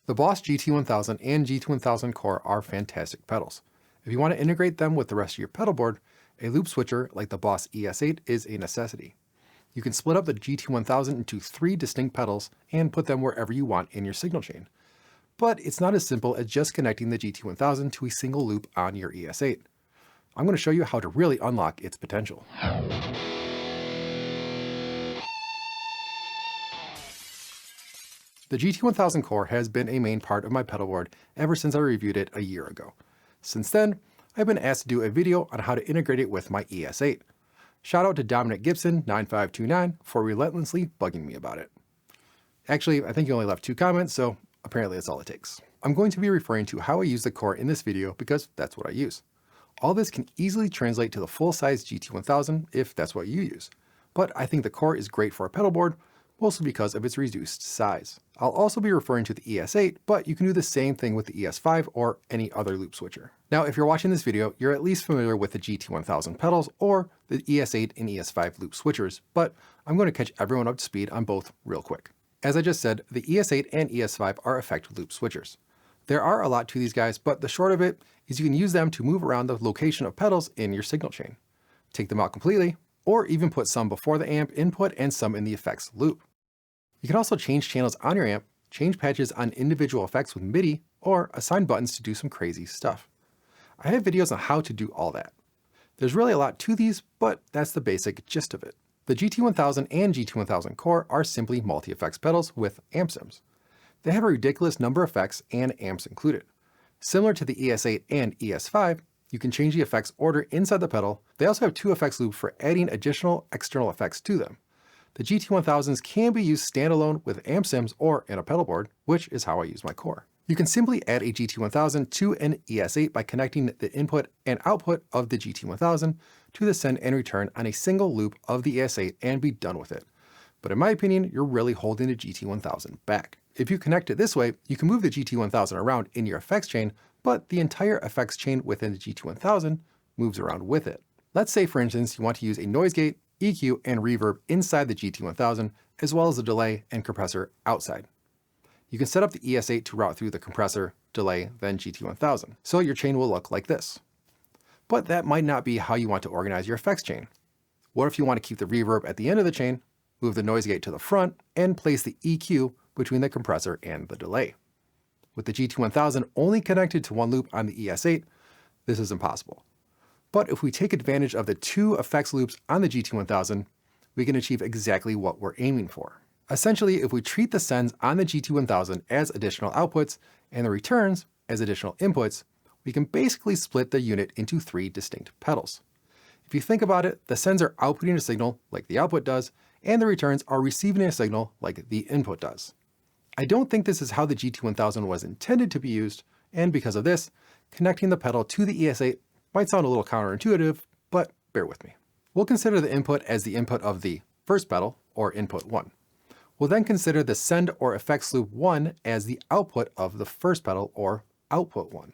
The Boss GT1000 and GT1000 Core are fantastic pedals. If you want to integrate them with the rest of your pedal board, a loop switcher like the Boss ES-8 is a necessity. You can split up the GT1000 into 3 distinct pedals and put them wherever you want in your signal chain. But it's not as simple as just connecting the GT1000 to a single loop on your ES-8. I'm going to show you how to really unlock its potential. The GT1000 Core has been a main part of my pedal board ever since I reviewed it a year ago. Since then, I've been asked to do a video on how to integrate it with my ES-8. Shout out to Dominic Gibson 9529 for relentlessly bugging me about it. Actually, I think he only left 2 comments, so apparently that's all it takes. I'm going to be referring to how I use the Core in this video because that's what I use. All this can easily translate to the full-size GT1000 if that's what you use. But I think the Core is great for a pedal board, mostly because of its reduced size. I'll also be referring to the ES-8, but you can do the same thing with the ES-5 or any other loop switcher. Now, if you're watching this video, you're at least familiar with the GT1000 pedals or the ES-8 and ES-5 loop switchers, but I'm going to catch everyone up to speed on both real quick. As I just said, the ES-8 and ES-5 are effect loop switchers. There are a lot to these guys, but the short of it is you can use them to move around the location of pedals in your signal chain. Take them out completely, or even put some before the amp input and some in the effects loop. You can also change channels on your amp, change patches on individual effects with MIDI, or assign buttons to do some crazy stuff. I have videos on how to do all that. There's really a lot to these, but that's the basic gist of it. The GT1000 and GT1000 Core are simply multi-effects pedals with amp sims. They have a ridiculous number of effects and amps included. Similar to the ES-8 and ES-5, you can change the effects order inside the pedal. They also have 2 effects loops for adding additional external effects to them. The GT1000s can be used standalone with amp sims or in a pedal board, which is how I use my Core. You can simply add a GT1000 to an ES-8 by connecting the input and output of the GT1000 to the send and return on a single loop of the ES-8 and be done with it. But in my opinion, you're really holding the GT1000 back. If you connect it this way, you can move the GT1000 around in your effects chain, but the entire effects chain within the GT1000 moves around with it. Let's say, for instance, you want to use a noise gate, EQ, and reverb inside the GT1000, as well as a delay and compressor outside. You can set up the ES-8 to route through the compressor, delay, then GT1000. So your chain will look like this. But that might not be how you want to organize your effects chain. What if you want to keep the reverb at the end of the chain, move the noise gate to the front, and place the EQ between the compressor and the delay? With the GT1000 only connected to one loop on the ES-8, this is impossible. But if we take advantage of the 2 effects loops on the GT1000, we can achieve exactly what we're aiming for. Essentially, if we treat the sends on the GT1000 as additional outputs and the returns as additional inputs, we can basically split the unit into 3 distinct pedals. If you think about it, the sends are outputting a signal like the output does, and the returns are receiving a signal like the input does. I don't think this is how the GT1000 was intended to be used, and because of this, connecting the pedal to the ES-8 might sound a little counterintuitive, but bear with me. We'll consider the input as the input of the first pedal, or input 1. We'll then consider the send or effects loop 1 as the output of the first pedal, or output 1.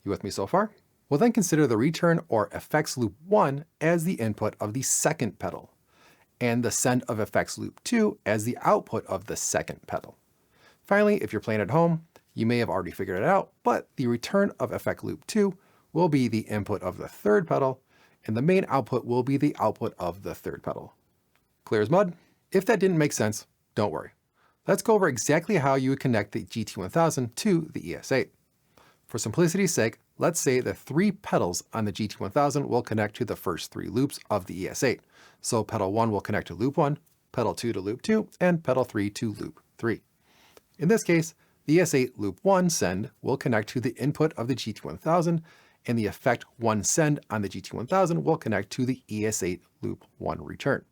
You with me so far? We'll then consider the return or effects loop 1 as the input of the second pedal, and the send of effects loop 2 as the output of the second pedal. Finally, if you're playing at home, you may have already figured it out, but the return of effect loop 2 will be the input of the third pedal, and the main output will be the output of the third pedal. Clear as mud? If that didn't make sense, don't worry. Let's go over exactly how you would connect the GT1000 to the ES-8. For simplicity's sake, let's say the 3 pedals on the GT1000 will connect to the first 3 loops of the ES-8. So pedal 1 will connect to loop 1, pedal 2 to loop 2, and pedal 3 to loop 3. In this case, the ES-8 loop 1 send will connect to the input of the GT1000, and the effect 1 send on the GT1000 will connect to the ES-8 loop 1 return.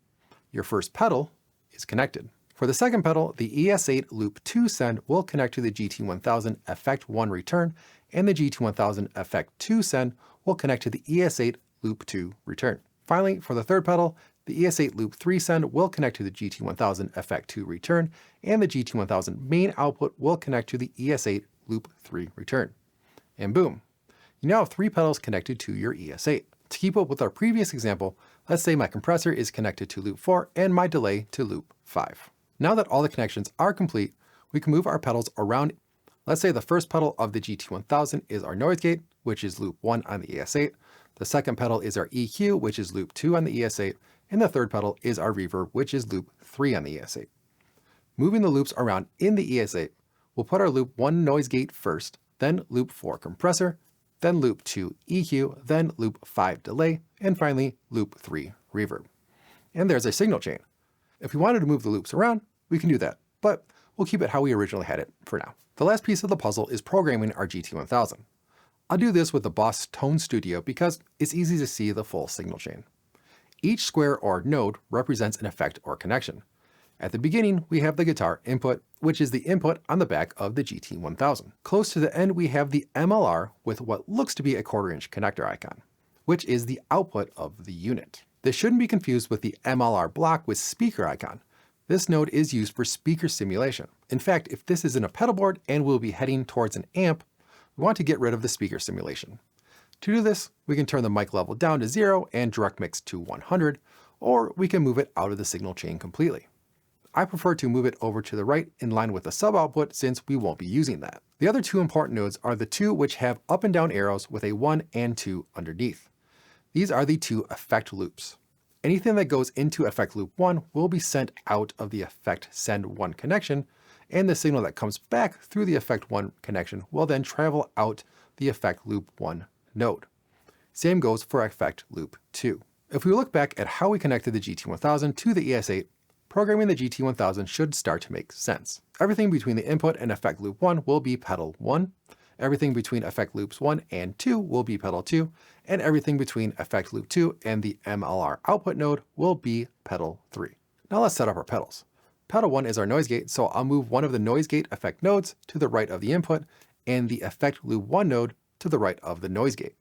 Your first pedal is connected. For the second pedal, the ES-8 loop 2 send will connect to the GT1000 effect 1 return, and the GT1000 effect 2 send will connect to the ES-8 loop 2 return. Finally, for the third pedal, the ES-8 loop 3 send will connect to the GT1000 effect 2 return, and the GT1000 main output will connect to the ES-8 loop 3 return. And boom, you now have 3 pedals connected to your ES-8. To keep up with our previous example, let's say my compressor is connected to loop 4 and my delay to loop 5. Now that all the connections are complete, we can move our pedals around Let's say the first pedal of the GT1000 is our noise gate, which is loop 1 on the ES-8. The second pedal is our EQ, which is loop 2 on the ES-8. And the third pedal is our reverb, which is loop 3 on the ES-8. Moving the loops around in the ES-8, we'll put our loop 1 noise gate first, then loop 4 compressor, then loop 2 EQ, then loop 5 delay, and finally loop 3 reverb. And there's a signal chain. If we wanted to move the loops around, we can do that, but we'll keep it how we originally had it for now. The last piece of the puzzle is programming our GT1000. I'll do this with the Boss Tone Studio because it's easy to see the full signal chain. Each square or node represents an effect or connection. At the beginning, we have the guitar input, which is the input on the back of the GT1000. Close to the end, we have the MLR with what looks to be a 1/4-inch connector icon, which is the output of the unit. This shouldn't be confused with the MLR block with speaker icon. This node is used for speaker simulation. In fact, if this is in a pedal board and we'll be heading towards an amp, we want to get rid of the speaker simulation. To do this, we can turn the mic level down to 0 and direct mix to 100, or we can move it out of the signal chain completely. I prefer to move it over to the right in line with the sub output since we won't be using that. The other two important nodes are the two which have up and down arrows with a 1 and 2 underneath. These are the two effect loops. Anything that goes into effect loop 1 will be sent out of the effect send 1 connection, and the signal that comes back through the effect 1 connection will then travel out the effect loop 1 node. Same goes for effect loop 2. If we look back at how we connected the GT1000 to the ES-8, programming the GT1000 should start to make sense. Everything between the input and effect loop 1 will be pedal 1, everything between effect loops 1 and 2 will be pedal 2, and everything between effect loop 2 and the MLR output node will be pedal 3. Now let's set up our pedals. Pedal 1 is our noise gate, so I'll move one of the noise gate effect nodes to the right of the input and the effect loop 1 node to the right of the noise gate.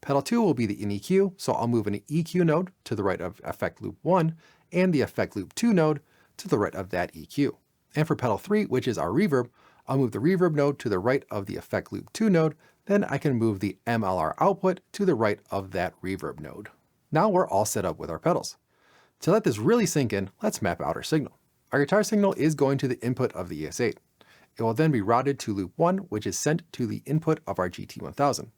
Pedal 2 will be the EQ, so I'll move an EQ node to the right of effect loop 1 and the effect loop 2 node to the right of that EQ. And for pedal 3, which is our reverb, I'll move the reverb node to the right of the effect loop 2 node, then I can move the MLR output to the right of that reverb node. Now we're all set up with our pedals. To let this really sink in, let's map out our signal. Our guitar signal is going to the input of the ES-8. It will then be routed to loop 1, which is sent to the input of our GT1000.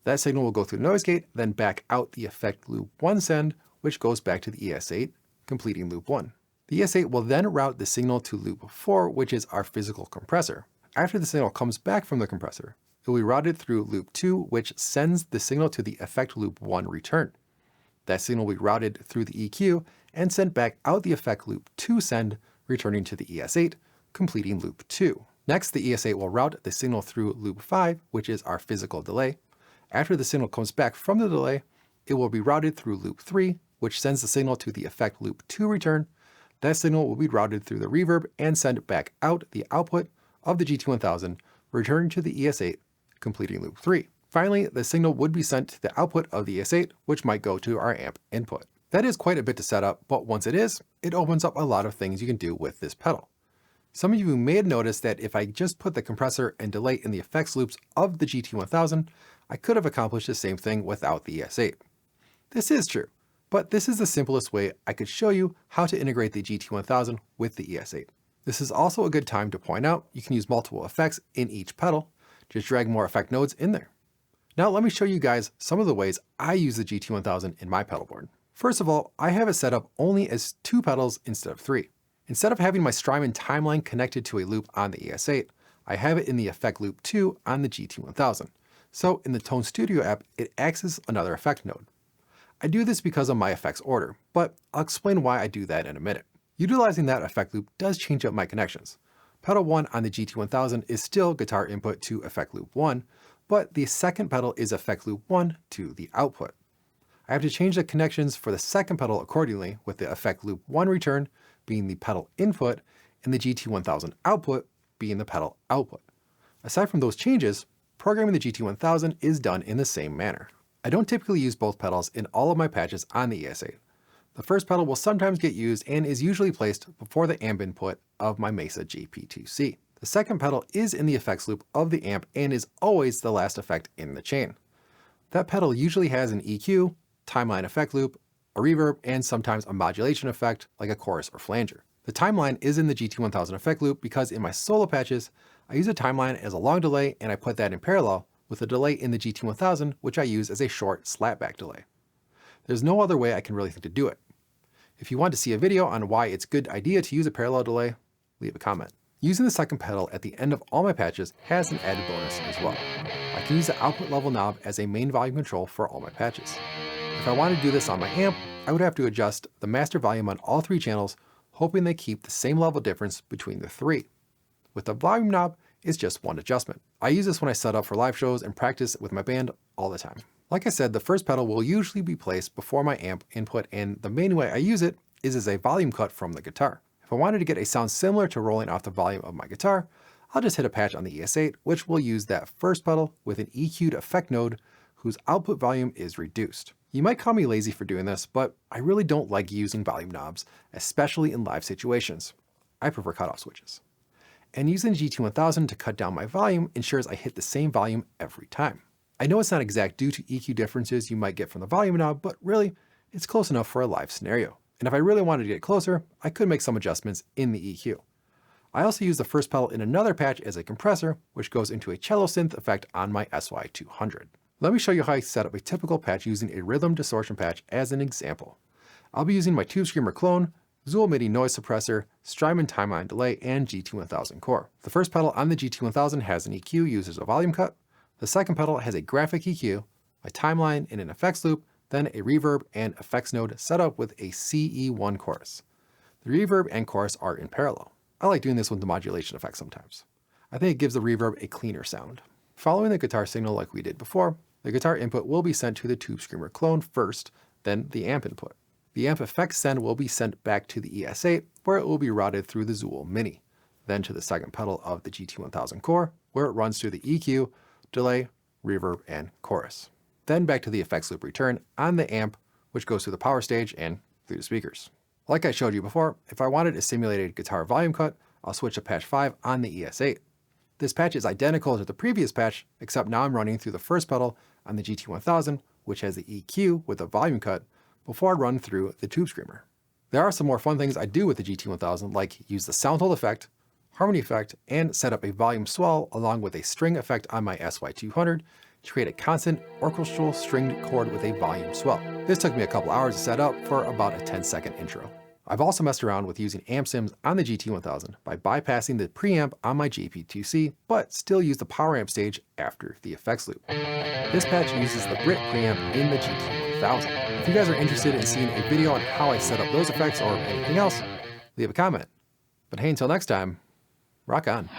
That signal will go through the noise gate, then back out the effect loop 1 send, which goes back to the ES-8, completing loop 1. The ES-8 will then route the signal to loop 4, which is our physical compressor. After the signal comes back from the compressor, it will be routed through loop 2, which sends the signal to the effect loop 1 return. That signal will be routed through the EQ and sent back out the effect loop 2 send, returning to the ES-8, completing loop 2. Next, the ES-8 will route the signal through loop 5, which is our physical delay. After the signal comes back from the delay, it will be routed through loop 3, which sends the signal to the effect loop 2 return. That signal will be routed through the reverb and send back out the output of the GT1000, returning to the ES-8, completing loop 3. Finally, the signal would be sent to the output of the ES-8, which might go to our amp input. That is quite a bit to set up, but once it is, it opens up a lot of things you can do with this pedal. Some of you may have noticed that if I just put the compressor and delay in the effects loops of the GT1000, I could have accomplished the same thing without the ES-8. This is true, but this is the simplest way I could show you how to integrate the GT1000 with the ES-8. This is also a good time to point out you can use multiple effects in each pedal. Just drag more effect nodes in there. Now let me show you guys some of the ways I use the GT1000 in my pedal board. First of all, I have it set up only as 2 pedals instead of 3. Instead of having my Strymon timeline connected to a loop on the ES-8, I have it in the effect loop 2 on the GT1000. So in the Tone Studio app, it acts as another effect node. I do this because of my effects order, but I'll explain why I do that in a minute. Utilizing that effect loop does change up my connections. Pedal 1 on the GT1000 is still guitar input to effect loop 1, but the second pedal is effect loop 1 to the output. I have to change the connections for the second pedal accordingly, with the effect loop 1 return being the pedal input and the GT1000 output being the pedal output. Aside from those changes, programming the GT1000 is done in the same manner. I don't typically use both pedals in all of my patches on the ES-8. The first pedal will sometimes get used and is usually placed before the amp input of my Mesa GP2C. The second pedal is in the effects loop of the amp and is always the last effect in the chain. That pedal usually has an EQ, timeline effect loop, a reverb, and sometimes a modulation effect like a chorus or flanger. The timeline is in the GT1000 effect loop because in my solo patches, I use a timeline as a long delay and I put that in parallel with a delay in the GT1000, which I use as a short slapback delay. There's no other way I can really think to do it. If you want to see a video on why it's a good idea to use a parallel delay, leave a comment. Using the second pedal at the end of all my patches has an added bonus as well. I can use the output level knob as a main volume control for all my patches. If I want to do this on my amp, I would have to adjust the master volume on all 3 channels, hoping they keep the same level difference between the 3. With the volume knob, it's just one adjustment. I use this when I set up for live shows and practice with my band all the time. Like I said, the first pedal will usually be placed before my amp input, and the main way I use it is as a volume cut from the guitar. If I wanted to get a sound similar to rolling off the volume of my guitar, I'll just hit a patch on the ES-8, which will use that first pedal with an EQ'd effect node whose output volume is reduced. You might call me lazy for doing this, but I really don't like using volume knobs, especially in live situations. I prefer cutoff switches. And using the GT1000 to cut down my volume ensures I hit the same volume every time. I know it's not exact due to EQ differences you might get from the volume knob, but really, it's close enough for a live scenario. And if I really wanted to get closer, I could make some adjustments in the EQ. I also use the first pedal in another patch as a compressor, which goes into a cello synth effect on my SY200. Let me show you how I set up a typical patch using a rhythm distortion patch as an example. I'll be using my Tube Screamer clone, Zool MIDI noise suppressor, Strymon timeline delay, and GT1000 core. The first pedal on the GT1000 has an EQ used as a volume cut. The second pedal has a graphic EQ, a timeline and an effects loop, then a reverb and effects node set up with a CE1 chorus. The reverb and chorus are in parallel. I like doing this with the modulation effect sometimes. I think it gives the reverb a cleaner sound. Following the guitar signal like we did before, the guitar input will be sent to the Tube Screamer clone first, then the amp input. The amp effects send will be sent back to the ES-8, where it will be routed through the Zool Mini, then to the second pedal of the GT1000 core, where it runs through the EQ, delay, reverb, and chorus. Then back to the effects loop return on the amp, which goes through the power stage and through the speakers. Like I showed you before, if I wanted a simulated guitar volume cut, I'll switch to patch 5 on the ES-8. This patch is identical to the previous patch, except now I'm running through the first pedal on the GT1000, which has the EQ with a volume cut, before I run through the Tube Screamer. There are some more fun things I do with the GT1000, like use the sound hole effect, harmony effect, and set up a volume swell along with a string effect on my SY200 to create a constant orchestral stringed chord with a volume swell. This took me a couple hours to set up for about a 10-second intro. I've also messed around with using amp sims on the GT1000 by bypassing the preamp on my JP2C, but still use the power amp stage after the effects loop. This patch uses the Brit preamp in the GT1000. If you guys are interested in seeing a video on how I set up those effects or anything else, leave a comment. But hey, until next time, rock on.